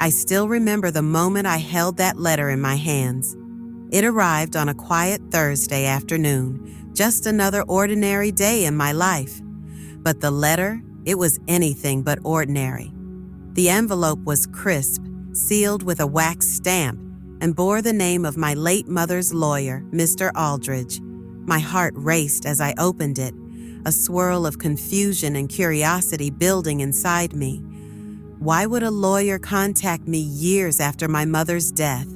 I still remember the moment I held that letter in my hands. It arrived on a quiet Thursday afternoon, just another ordinary day in my life. But the letter, it was anything but ordinary. The envelope was crisp, sealed with a wax stamp, and bore the name of my late mother's lawyer, Mr. Aldridge. My heart raced as I opened it, a swirl of confusion and curiosity building inside me. Why would a lawyer contact me years after my mother's death?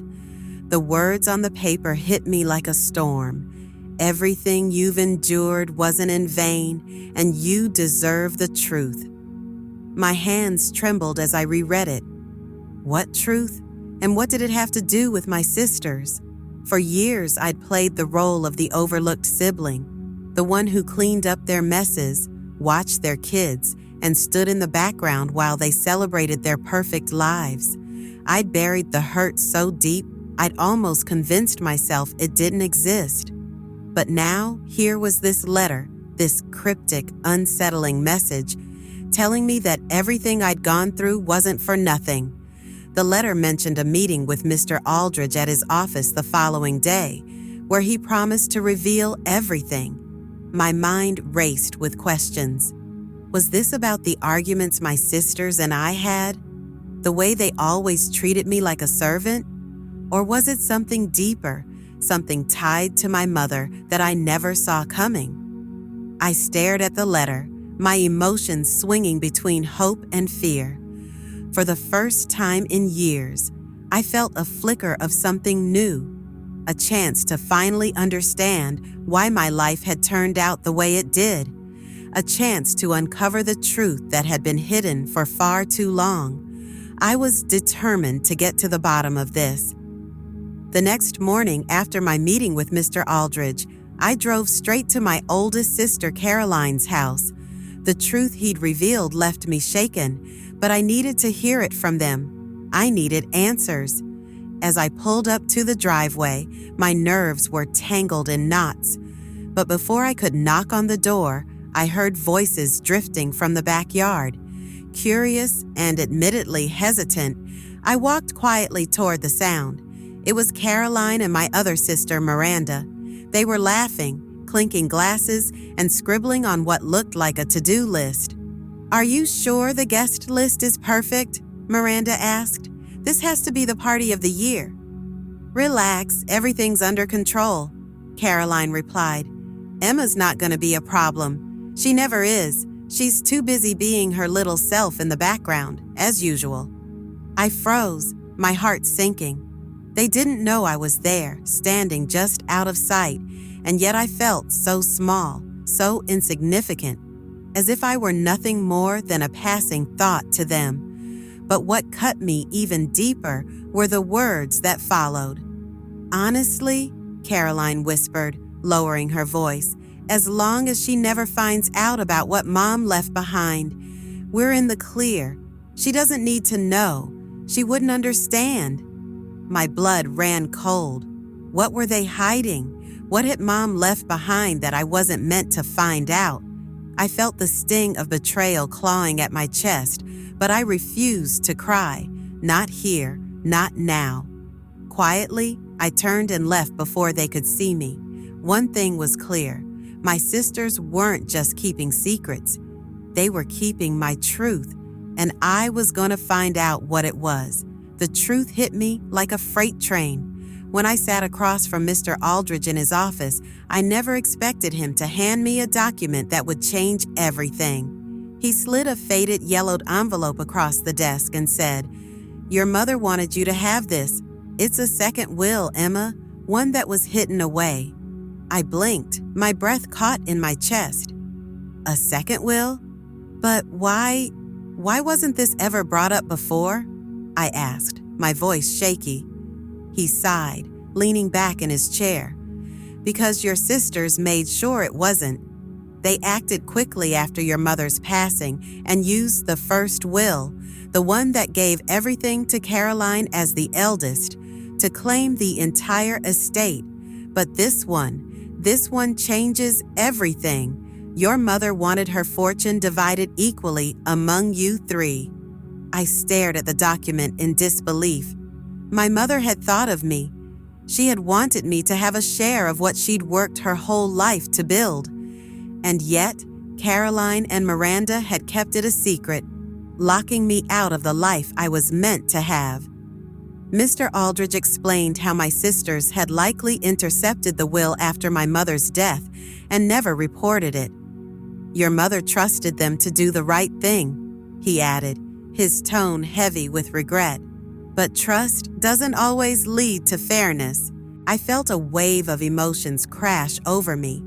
The words on the paper hit me like a storm. Everything you've endured wasn't in vain, and you deserve the truth. My hands trembled as I reread it. What truth? And what did it have to do with my sisters? For years, I'd played the role of the overlooked sibling, the one who cleaned up their messes, watched their kids, and stood in the background while they celebrated their perfect lives. I'd buried the hurt so deep, I'd almost convinced myself it didn't exist. But now, here was this letter, this cryptic, unsettling message, telling me that everything I'd gone through wasn't for nothing. The letter mentioned a meeting with Mr. Aldridge at his office the following day, where he promised to reveal everything. My mind raced with questions. Was this about the arguments my sisters and I had? The way they always treated me like a servant? Or was it something deeper, something tied to my mother that I never saw coming? I stared at the letter, my emotions swinging between hope and fear. For the first time in years, I felt a flicker of something new, a chance to finally understand why my life had turned out the way it did, a chance to uncover the truth that had been hidden for far too long. I was determined to get to the bottom of this. The next morning, after my meeting with Mr. Aldridge, I drove straight to my oldest sister Caroline's house. The truth he'd revealed left me shaken, but I needed to hear it from them. I needed answers. As I pulled up to the driveway, my nerves were tangled in knots. But before I could knock on the door, I heard voices drifting from the backyard. Curious and admittedly hesitant, I walked quietly toward the sound. It was Caroline and my other sister, Miranda. They were laughing, clinking glasses, and scribbling on what looked like a to-do list. "Are you sure the guest list is perfect?" Miranda asked. "This has to be the party of the year." "Relax, everything's under control," Caroline replied. "Emma's not going to be a problem. She never is. She's too busy being her little self in the background, as usual." I froze, my heart sinking. They didn't know I was there, standing just out of sight, and yet I felt so small, so insignificant, as if I were nothing more than a passing thought to them. But what cut me even deeper were the words that followed. "Honestly," Caroline whispered, lowering her voice, "as long as she never finds out about what Mom left behind, we're in the clear. She doesn't need to know. She wouldn't understand." My blood ran cold. What were they hiding? What had Mom left behind that I wasn't meant to find out? I felt the sting of betrayal clawing at my chest, but I refused to cry. Not here, not now. Quietly, I turned and left before they could see me. One thing was clear. My sisters weren't just keeping secrets. They were keeping my truth, and I was going to find out what it was. The truth hit me like a freight train. When I sat across from Mr. Aldridge in his office, I never expected him to hand me a document that would change everything. He slid a faded yellowed envelope across the desk and said, "Your mother wanted you to have this. It's a second will, Emma, one that was hidden away." I blinked, my breath caught in my chest. A second will? But why wasn't this ever brought up before? I asked, my voice shaky. He sighed, leaning back in his chair. "Because your sisters made sure it wasn't. They acted quickly after your mother's passing and used the first will, the one that gave everything to Caroline as the eldest, to claim the entire estate. But this one changes everything. Your mother wanted her fortune divided equally among you three." I stared at the document in disbelief. My mother had thought of me. She had wanted me to have a share of what she'd worked her whole life to build. And yet, Caroline and Miranda had kept it a secret, locking me out of the life I was meant to have. Mr. Aldridge explained how my sisters had likely intercepted the will after my mother's death and never reported it. Your mother trusted them to do the right thing, he added, his tone heavy with regret. But trust doesn't always lead to fairness. I felt a wave of emotions crash over me: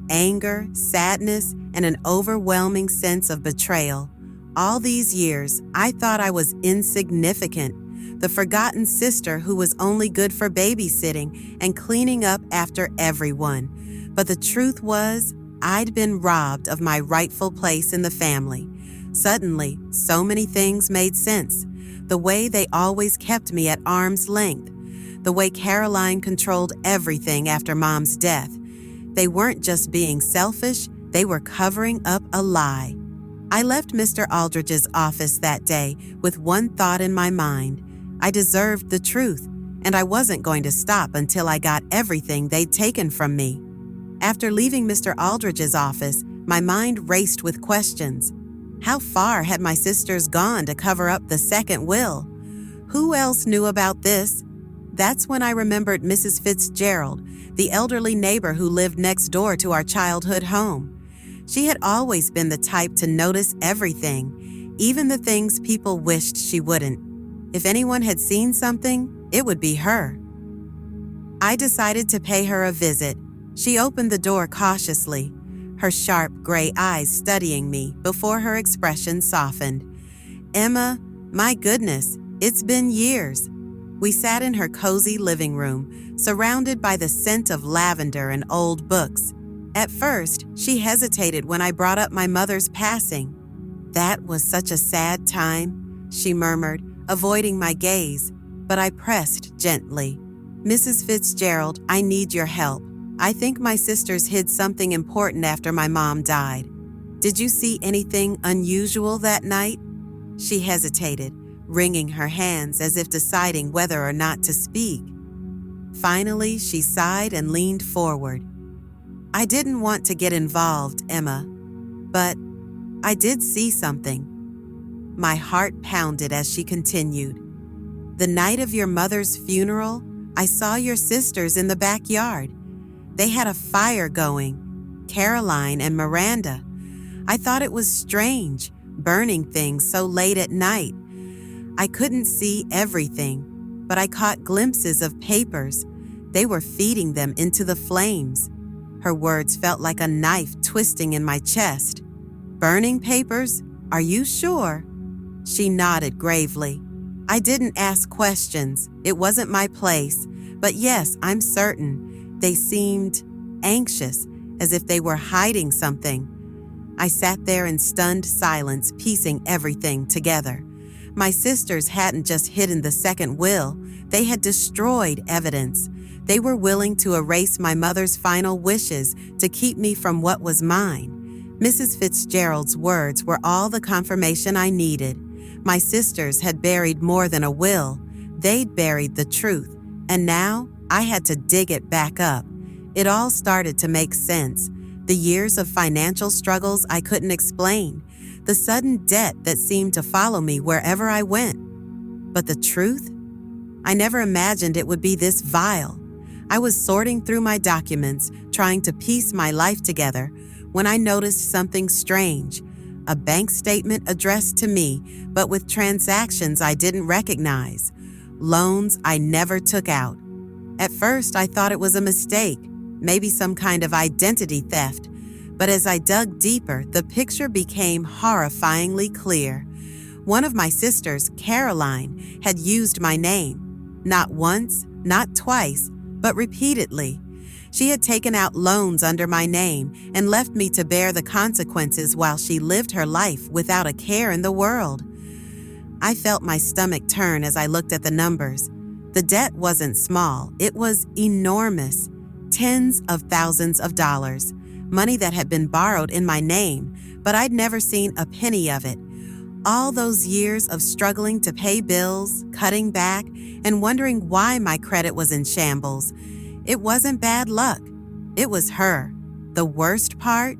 anger, sadness, and an overwhelming sense of betrayal. All these years, I thought I was insignificant, the forgotten sister who was only good for babysitting and cleaning up after everyone. But the truth was, I'd been robbed of my rightful place in the family. Suddenly, so many things made sense. The way they always kept me at arm's length. The way Caroline controlled everything after Mom's death. They weren't just being selfish, they were covering up a lie. I left Mr. Aldridge's office that day with one thought in my mind. I deserved the truth, and I wasn't going to stop until I got everything they'd taken from me. After leaving Mr. Aldridge's office, my mind raced with questions. How far had my sisters gone to cover up the second will? Who else knew about this? That's when I remembered Mrs. Fitzgerald, the elderly neighbor who lived next door to our childhood home. She had always been the type to notice everything, even the things people wished she wouldn't. If anyone had seen something, it would be her. I decided to pay her a visit. She opened the door cautiously, her sharp gray eyes studying me before her expression softened. Emma, my goodness, it's been years. We sat in her cozy living room, surrounded by the scent of lavender and old books. At first, she hesitated when I brought up my mother's passing. That was such a sad time, she murmured, avoiding my gaze, but I pressed gently. Mrs. Fitzgerald, I need your help. I think my sisters hid something important after my mom died. Did you see anything unusual that night? She hesitated, wringing her hands as if deciding whether or not to speak. Finally, she sighed and leaned forward. I didn't want to get involved, Emma, but I did see something. My heart pounded as she continued. The night of your mother's funeral, I saw your sisters in the backyard. They had a fire going, Caroline and Miranda. I thought it was strange, burning things so late at night. I couldn't see everything, but I caught glimpses of papers. They were feeding them into the flames. Her words felt like a knife twisting in my chest. Burning papers? Are you sure? She nodded gravely. I didn't ask questions. It wasn't my place. But yes, I'm certain. They seemed anxious, as if they were hiding something. I sat there in stunned silence, piecing everything together. My sisters hadn't just hidden the second will, they had destroyed evidence. They were willing to erase my mother's final wishes to keep me from what was mine. Mrs. Fitzgerald's words were all the confirmation I needed. My sisters had buried more than a will. They'd buried the truth, and now I had to dig it back up. It all started to make sense. The years of financial struggles I couldn't explain. The sudden debt that seemed to follow me wherever I went. But the truth? I never imagined it would be this vile. I was sorting through my documents, trying to piece my life together, when I noticed something strange. A bank statement addressed to me, but with transactions I didn't recognize. Loans I never took out. At first, I thought it was a mistake, maybe some kind of identity theft. But as I dug deeper, the picture became horrifyingly clear. One of my sisters, Caroline, had used my name. Not once, not twice, but repeatedly. She had taken out loans under my name and left me to bear the consequences while she lived her life without a care in the world. I felt my stomach turn as I looked at the numbers. The debt wasn't small, it was enormous. Tens of thousands of dollars, money that had been borrowed in my name, but I'd never seen a penny of it. All those years of struggling to pay bills, cutting back, and wondering why my credit was in shambles. It wasn't bad luck. It was her. The worst part?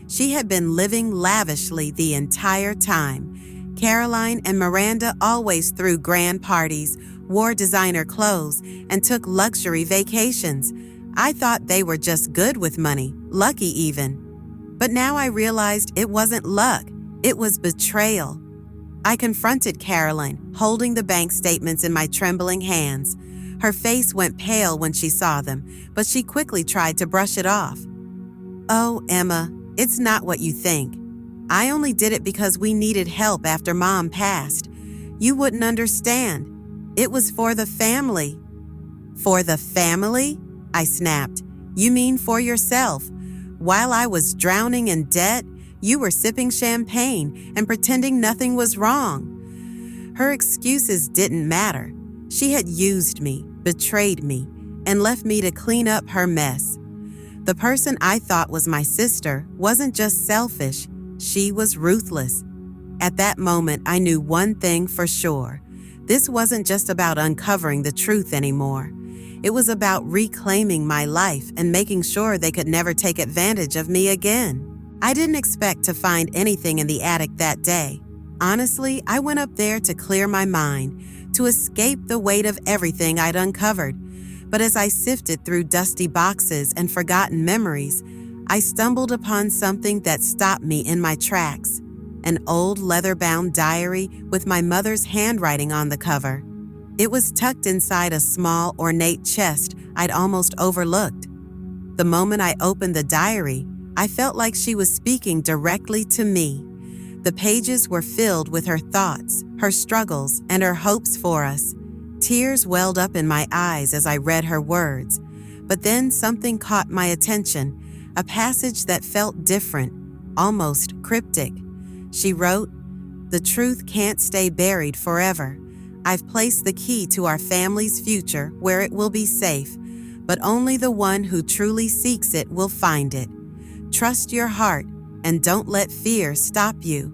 She had been living lavishly the entire time. Caroline and Miranda always threw grand parties, wore designer clothes, and took luxury vacations. I thought they were just good with money, lucky even. But now I realized it wasn't luck, it was betrayal. I confronted Caroline, holding the bank statements in my trembling hands. Her face went pale when she saw them, but she quickly tried to brush it off. "Oh, Emma, it's not what you think. I only did it because we needed help after Mom passed. You wouldn't understand. It was for the family." "For the family?" I snapped. "You mean for yourself? While I was drowning in debt, you were sipping champagne and pretending nothing was wrong." Her excuses didn't matter. She had used me, betrayed me, and left me to clean up her mess. The person I thought was my sister wasn't just selfish, she was ruthless. At that moment, I knew one thing for sure. This wasn't just about uncovering the truth anymore. It was about reclaiming my life and making sure they could never take advantage of me again. I didn't expect to find anything in the attic that day. Honestly, I went up there to clear my mind, to escape the weight of everything I'd uncovered. But as I sifted through dusty boxes and forgotten memories, I stumbled upon something that stopped me in my tracks. An old leather-bound diary with my mother's handwriting on the cover. It was tucked inside a small, ornate chest I'd almost overlooked. The moment I opened the diary, I felt like she was speaking directly to me. The pages were filled with her thoughts, her struggles, and her hopes for us. Tears welled up in my eyes as I read her words. But then something caught my attention, a passage that felt different, almost cryptic. She wrote, "The truth can't stay buried forever. I've placed the key to our family's future where it will be safe, but only the one who truly seeks it will find it. Trust your heart and don't let fear stop you."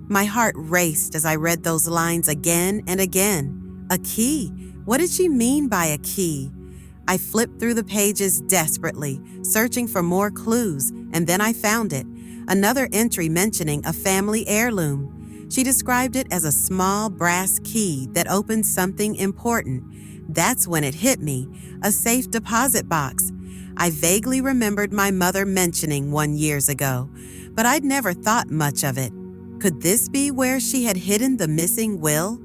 My heart raced as I read those lines again and again. A key? What did she mean by a key? I flipped through the pages desperately, searching for more clues, and then I found it. Another entry mentioning a family heirloom. She described it as a small brass key that opened something important. That's when it hit me, a safe deposit box. I vaguely remembered my mother mentioning one years ago, but I'd never thought much of it. Could this be where she had hidden the missing will?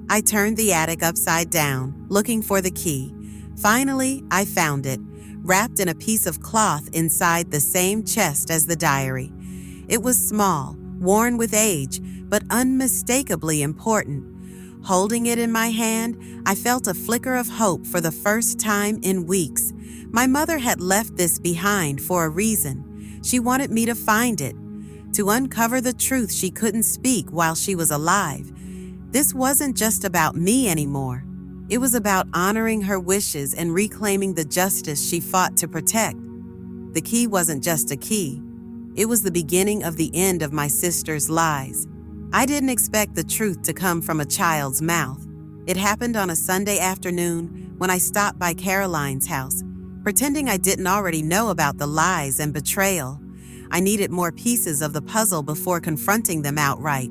I turned the attic upside down, looking for the key. Finally, I found it, wrapped in a piece of cloth inside the same chest as the diary. It was small, worn with age, but unmistakably important. Holding it in my hand, I felt a flicker of hope for the first time in weeks. My mother had left this behind for a reason. She wanted me to find it, to uncover the truth she couldn't speak while she was alive. This wasn't just about me anymore. It was about honoring her wishes and reclaiming the justice she fought to protect. The key wasn't just a key. It was the beginning of the end of my sister's lies. I didn't expect the truth to come from a child's mouth. It happened on a Sunday afternoon when I stopped by Caroline's house, pretending I didn't already know about the lies and betrayal. I needed more pieces of the puzzle before confronting them outright.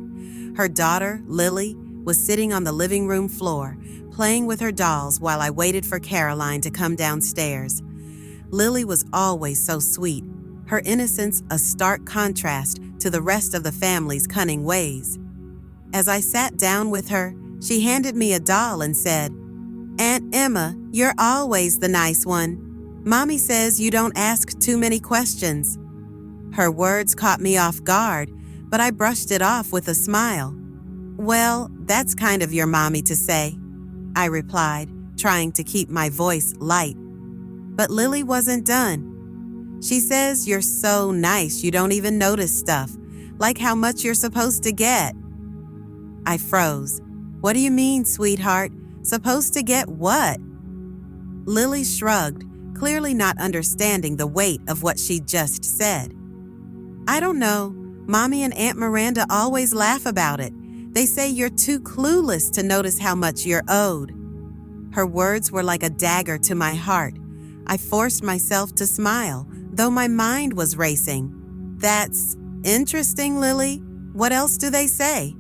Her daughter, Lily, was sitting on the living room floor, playing with her dolls while I waited for Caroline to come downstairs. Lily was always so sweet, her innocence a stark contrast to the rest of the family's cunning ways. As I sat down with her, she handed me a doll and said, "Aunt Emma, you're always the nice one. Mommy says you don't ask too many questions." Her words caught me off guard, but I brushed it off with a smile. "Well, that's kind of your mommy to say," I replied, trying to keep my voice light. But Lily wasn't done. "She says you're so nice you don't even notice stuff, like how much you're supposed to get." I froze. "What do you mean, sweetheart? Supposed to get what?" Lily shrugged, clearly not understanding the weight of what she just said. "I don't know. Mommy and Aunt Miranda always laugh about it. They say you're too clueless to notice how much you're owed." Her words were like a dagger to my heart. I forced myself to smile, though my mind was racing. "That's interesting, Lily. What else do they say?"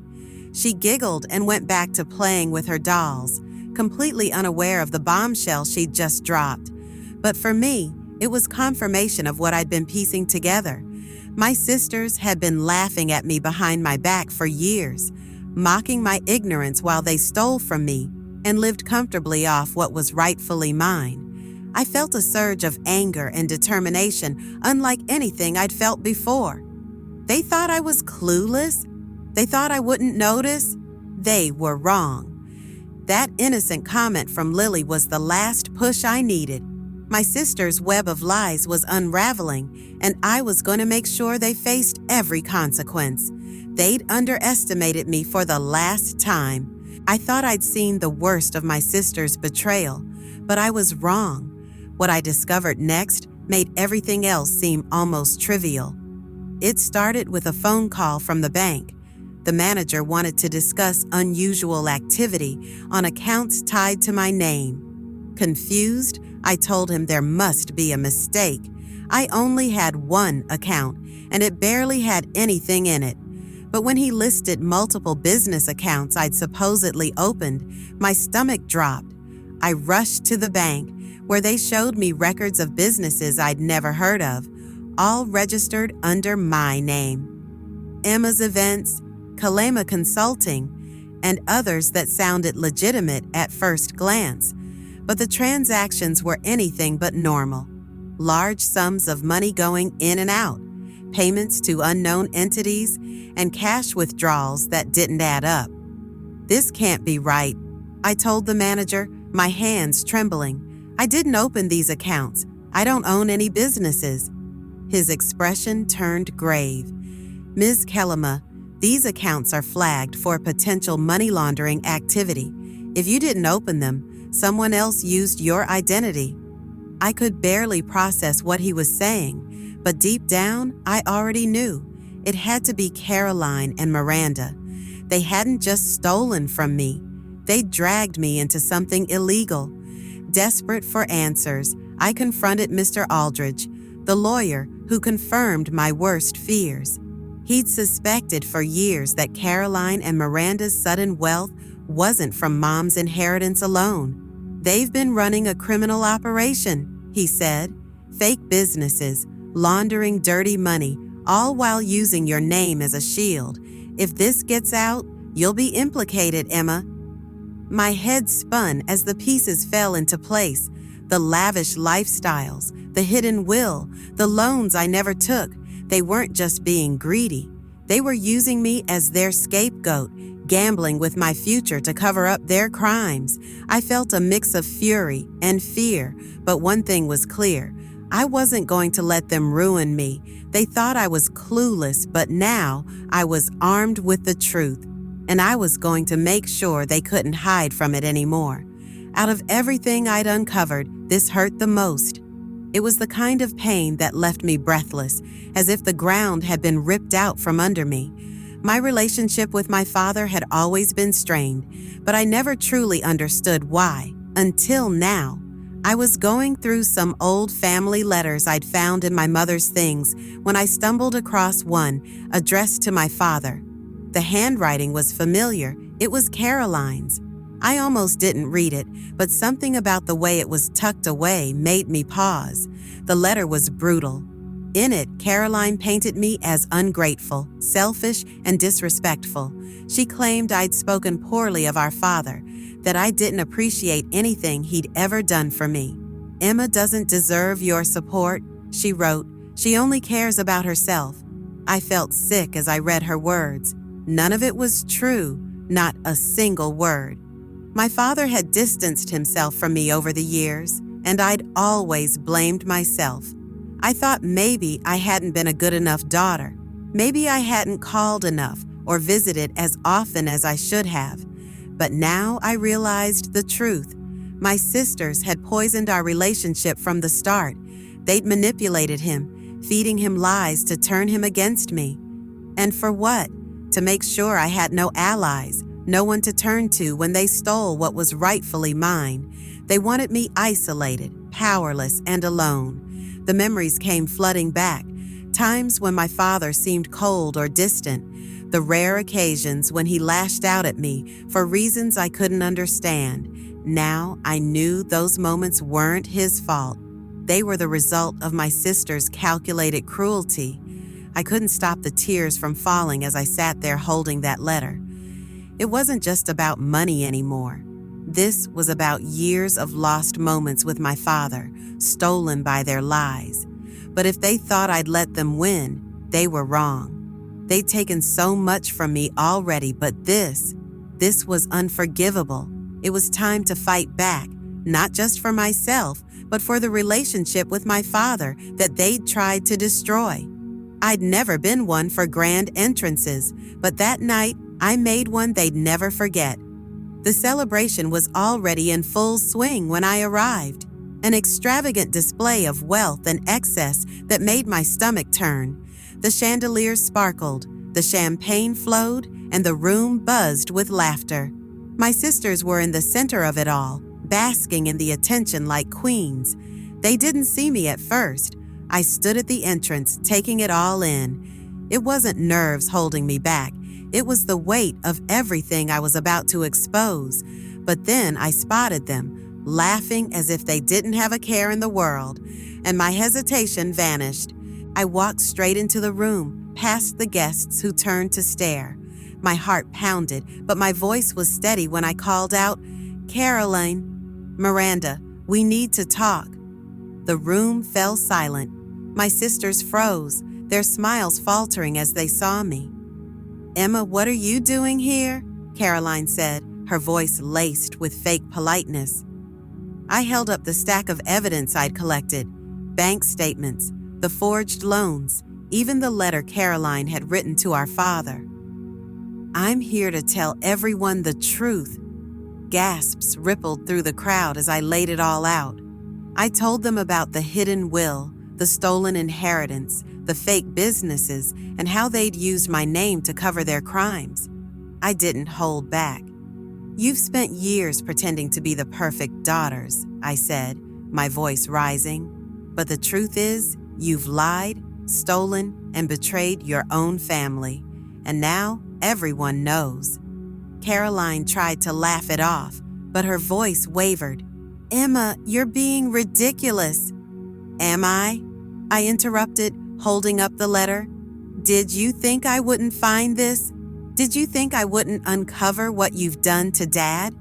She giggled and went back to playing with her dolls, completely unaware of the bombshell she'd just dropped. But for me, it was confirmation of what I'd been piecing together. My sisters had been laughing at me behind my back for years, mocking my ignorance while they stole from me and lived comfortably off what was rightfully mine. I felt a surge of anger and determination unlike anything I'd felt before. They thought I was clueless? They thought I wouldn't notice? They were wrong. That innocent comment from Lily was the last push I needed. My sister's web of lies was unraveling, and I was going to make sure they faced every consequence. They'd underestimated me for the last time. I thought I'd seen the worst of my sister's betrayal, but I was wrong. What I discovered next made everything else seem almost trivial. It started with a phone call from the bank. The manager wanted to discuss unusual activity on accounts tied to my name. Confused, I told him there must be a mistake. I only had one account, and it barely had anything in it. But when he listed multiple business accounts I'd supposedly opened, my stomach dropped. I rushed to the bank, where they showed me records of businesses I'd never heard of, all registered under my name. Emma's Events, Kalema Consulting, and others that sounded legitimate at first glance. But the transactions were anything but normal. Large sums of money going in and out, payments to unknown entities, and cash withdrawals that didn't add up. "This can't be right," I told the manager, my hands trembling. "I didn't open these accounts. I don't own any businesses." His expression turned grave. "Ms. Kalema, these accounts are flagged for potential money laundering activity. If you didn't open them, someone else used your identity." I could barely process what he was saying, but deep down, I already knew. It had to be Caroline and Miranda. They hadn't just stolen from me. They dragged me into something illegal. Desperate for answers, I confronted Mr. Aldridge, the lawyer who confirmed my worst fears. He'd suspected for years that Caroline and Miranda's sudden wealth wasn't from Mom's inheritance alone. "They've been running a criminal operation," he said. "Fake businesses, laundering dirty money, all while using your name as a shield. If this gets out, you'll be implicated, Emma." My head spun as the pieces fell into place. The lavish lifestyles, the hidden will, the loans I never took. They weren't just being greedy. They were using me as their scapegoat, gambling with my future to cover up their crimes. I felt a mix of fury and fear, but one thing was clear. I wasn't going to let them ruin me. They thought I was clueless, but now I was armed with the truth, and I was going to make sure they couldn't hide from it anymore. Out of everything I'd uncovered, this hurt the most. It was the kind of pain that left me breathless, as if the ground had been ripped out from under me. My relationship with my father had always been strained, but I never truly understood why, until now. I was going through some old family letters I'd found in my mother's things when I stumbled across one addressed to my father. The handwriting was familiar. It was Caroline's. I almost didn't read it, but something about the way it was tucked away made me pause. The letter was brutal. In it, Caroline painted me as ungrateful, selfish, and disrespectful. She claimed I'd spoken poorly of our father, that I didn't appreciate anything he'd ever done for me. "Emma doesn't deserve your support," she wrote. "She only cares about herself." I felt sick as I read her words. None of it was true, not a single word. My father had distanced himself from me over the years, and I'd always blamed myself. I thought maybe I hadn't been a good enough daughter. Maybe I hadn't called enough or visited as often as I should have. But now I realized the truth. My sisters had poisoned our relationship from the start. They'd manipulated him, feeding him lies to turn him against me. And for what? to make sure I had no allies, no one to turn to when they stole what was rightfully mine. They wanted me isolated, powerless, and alone. The memories came flooding back, times when my father seemed cold or distant, the rare occasions when he lashed out at me for reasons I couldn't understand. Now I knew those moments weren't his fault. They were the result of my sister's calculated cruelty. I couldn't stop the tears from falling as I sat there holding that letter. It wasn't just about money anymore. This was about years of lost moments with my father, stolen by their lies. But if they thought I'd let them win, they were wrong. They'd taken so much from me already, but this was unforgivable. It was time to fight back, not just for myself, but for the relationship with my father that they'd tried to destroy. I'd never been one for grand entrances, but that night I made one they'd never forget. The celebration was already in full swing when I arrived, an extravagant display of wealth and excess that made my stomach turn. The chandeliers sparkled, the champagne flowed, and the room buzzed with laughter. My sisters were in the center of it all, basking in the attention like queens. They didn't see me at first. I stood at the entrance, taking it all in. It wasn't nerves holding me back. It was the weight of everything I was about to expose. But then I spotted them, laughing as if they didn't have a care in the world, and my hesitation vanished. I walked straight into the room, past the guests who turned to stare. My heart pounded, but my voice was steady when I called out, "Caroline, Miranda, we need to talk." The room fell silent. My sisters froze, their smiles faltering as they saw me. "Emma, what are you doing here?" Caroline said, her voice laced with fake politeness. I held up the stack of evidence I'd collected, bank statements, the forged loans, even the letter Caroline had written to our father. "I'm here to tell everyone the truth." Gasps rippled through the crowd as I laid it all out. I told them about the hidden will, the stolen inheritance, the fake businesses, and how they'd used my name to cover their crimes. I didn't hold back. "You've spent years pretending to be the perfect daughters," I said, my voice rising. "But the truth is, you've lied, stolen, and betrayed your own family. And now everyone knows." Caroline tried to laugh it off, but her voice wavered. "Emma, you're being ridiculous." "Am I?" I interrupted, holding up the letter. "Did you think I wouldn't find this? Did you think I wouldn't uncover what you've done to Dad?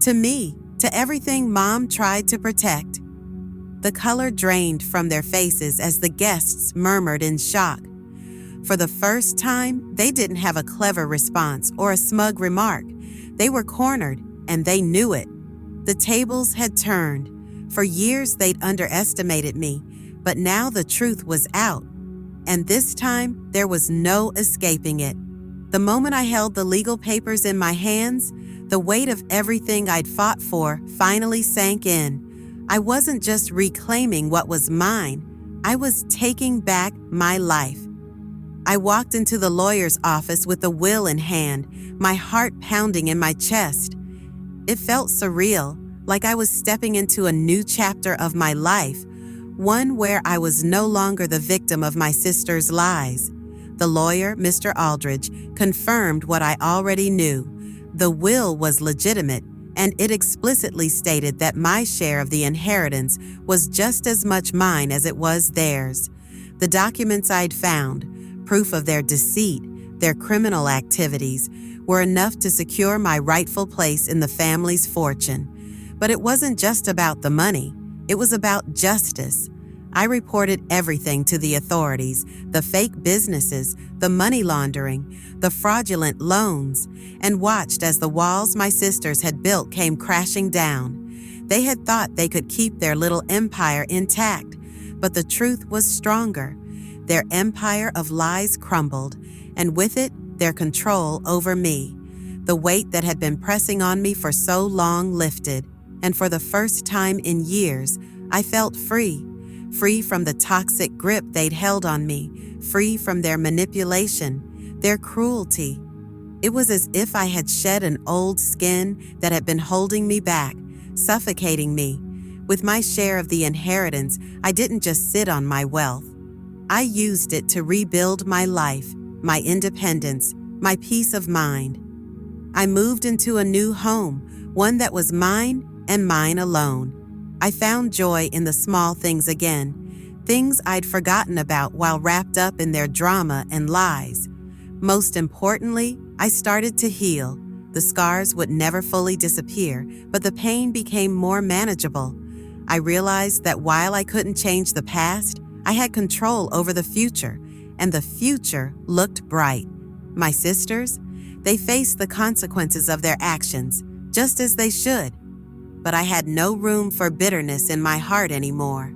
To me, to everything Mom tried to protect?" The color drained from their faces as the guests murmured in shock. For the first time, they didn't have a clever response or a smug remark. They were cornered, and they knew it. The tables had turned. For years, they'd underestimated me, but now the truth was out. And this time, there was no escaping it. The moment I held the legal papers in my hands, the weight of everything I'd fought for finally sank in. I wasn't just reclaiming what was mine. I was taking back my life. I walked into the lawyer's office with the will in hand, my heart pounding in my chest. It felt surreal, like I was stepping into a new chapter of my life, one where I was no longer the victim of my sister's lies. The lawyer, Mr. Aldridge, confirmed what I already knew. The will was legitimate, and it explicitly stated that my share of the inheritance was just as much mine as it was theirs. The documents I'd found, proof of their deceit, their criminal activities, were enough to secure my rightful place in the family's fortune. But it wasn't just about the money. It was about justice. I reported everything to the authorities, the fake businesses, the money laundering, the fraudulent loans, and watched as the walls my sisters had built came crashing down. They had thought they could keep their little empire intact, but the truth was stronger. Their empire of lies crumbled, and with it, their control over me. The weight that had been pressing on me for so long lifted, and for the first time in years, I felt free. Free from the toxic grip they'd held on me, free from their manipulation, their cruelty, It was as if I had shed an old skin that had been holding me back, suffocating me. With my share of the inheritance, I didn't just sit on my wealth. I used it to rebuild my life, my independence, my peace of mind. I moved into a new home, one that was mine and mine alone. I found joy in the small things again, things I'd forgotten about while wrapped up in their drama and lies. Most importantly, I started to heal. The scars would never fully disappear, but the pain became more manageable. I realized that while I couldn't change the past, I had control over the future, and the future looked bright. My sisters, they faced the consequences of their actions, just as they should. But I had no room for bitterness in my heart anymore.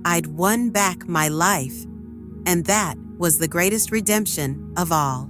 I'd won back my life, and that was the greatest redemption of all.